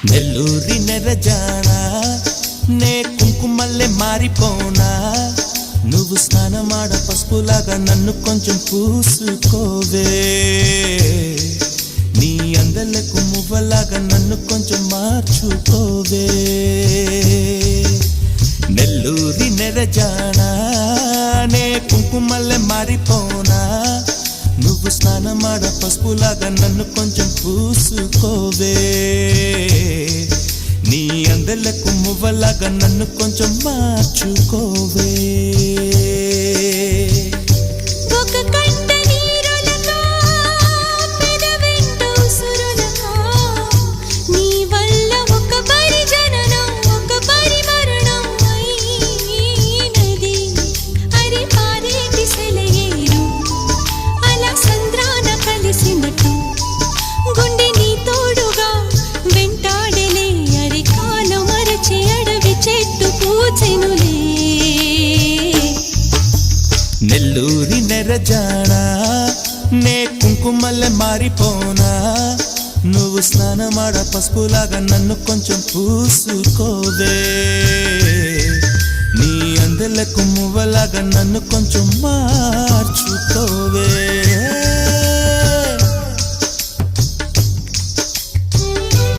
నెల్లూరి నెరజానా నే కుంకుమల్లె మారిపోనా నువ్వు స్నానమాడ పసుపులాగా నన్ను కొంచెం పూసుకోవే నీ అందలకు మువ్వలాగా నన్ను కొంచెం మార్చుకోవే నెల్లూరి నెరజానా నే కుంకుమల్లె మారిపోనా నువ్వు స్నానమాడ పసుపులాగా నన్ను కొంచెం పూసుకోవే నీ అందలకు మువ్వలాగా నన్ను కొంచెం మార్చుకోవే నెల్లూరి నెరజానా నే కుంకుమల్లె మారిపోనా నువ్వు స్నానమాడ పసుపులాగా నన్ను కొంచెం పూసుకోవే నీ అందలకు మువ్వలాగా నన్ను కొంచెం మార్చుకోవే